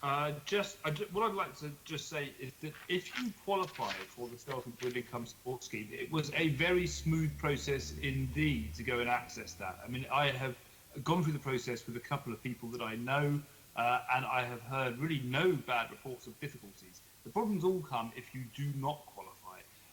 What I'd like to just say is that if you qualify for the self-employed income support scheme, it was a very smooth process indeed to go and access that. I mean, I have gone through the process with a couple of people that I know, and I have heard really no bad reports of difficulties. The problems all come if you do not qualify.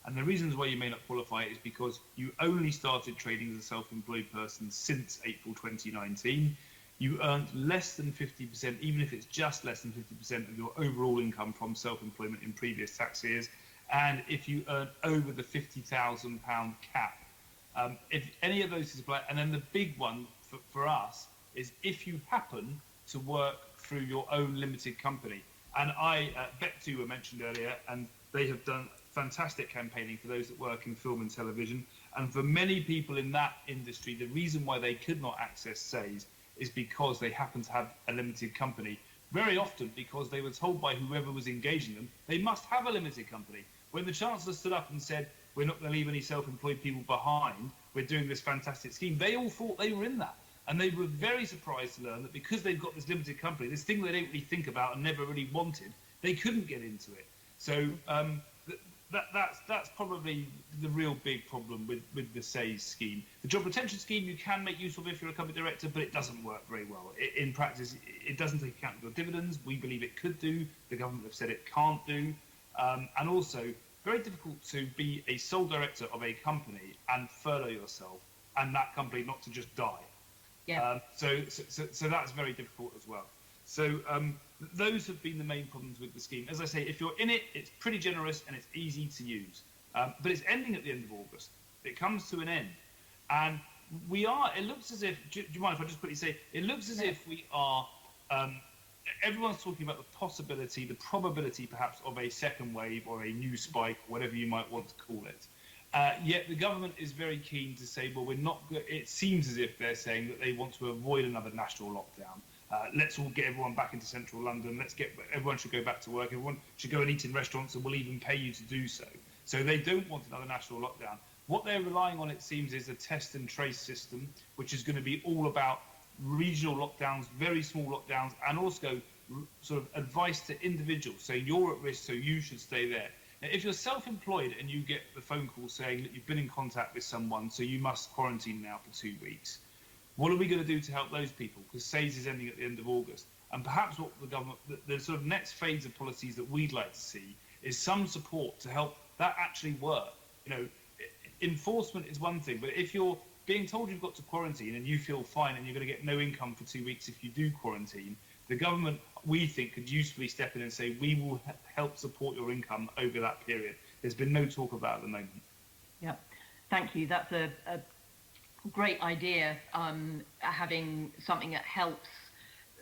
And the reasons why you may not qualify is because you only started trading as a self-employed person since April 2019. You earned less than 50%, even if it's just less than 50% of your overall income from self-employment in previous tax years. And if you earn over the £50,000 cap, if any of those is applied, and then the big one for us is if you happen to work through your own limited company. And Vet2 were mentioned earlier, and they have done fantastic campaigning for those that work in film and television. And for many people in that industry, the reason why they could not access SEISS is because they happen to have a limited company. Very often because they were told by whoever was engaging them, they must have a limited company. When the Chancellor stood up and said, we're not going to leave any self-employed people behind, we're doing this fantastic scheme, they all thought they were in that. And they were very surprised to learn that because they've got this limited company, this thing they don't really think about and never really wanted, they couldn't get into it. So that's probably the real big problem with the SEISS scheme. The job retention scheme you can make use of if you're a company director, but it doesn't work very well. In practice, it doesn't take account of your dividends. We believe it could do. The government have said it can't do. And also, very difficult to be a sole director of a company and furlough yourself and that company not to just die. Yeah. So that's very difficult as well. So those have been the main problems with the scheme. As I say, if you're in it, it's pretty generous and it's easy to use. But it's ending at the end of August. It comes to an end. And it looks as if, do you mind if I just quickly say, it looks as if we are, everyone's talking about the possibility, the probability perhaps of a second wave or a new spike, whatever you might want to call it. Yet the government is very keen to say, well, we're not, it seems as if they're saying that they want to avoid another national lockdown. Let's all get everyone back into central London. Everyone should go back to work. Everyone should go and eat in restaurants and we'll even pay you to do so. So they don't want another national lockdown. What they're relying on, it seems, is a test and trace system, which is going to be all about regional lockdowns, very small lockdowns, and also sort of advice to individuals. So you're at risk, so you should stay there. Now, if you're self-employed and you get the phone call saying that you've been in contact with someone, so you must quarantine now for 2 weeks, what are we going to do to help those people? Because SEISS is ending at the end of August. And perhaps what the government, the sort of next phase of policies that we'd like to see is some support to help that actually work. You know, enforcement is one thing, but if you're being told you've got to quarantine and you feel fine and you're going to get no income for 2 weeks if you do quarantine, the government, we think, could usefully step in and say, we will help support your income over that period. There's been no talk about it at the moment. Yeah, thank you. That's a great idea, having something that helps,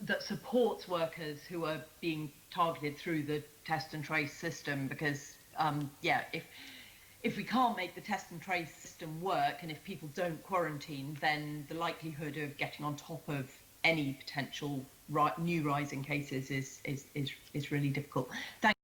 that supports workers who are being targeted through the test and trace system, because if we can't make the test and trace system work and if people don't quarantine, then the likelihood of getting on top of any potential new rise in cases is really difficult. Thank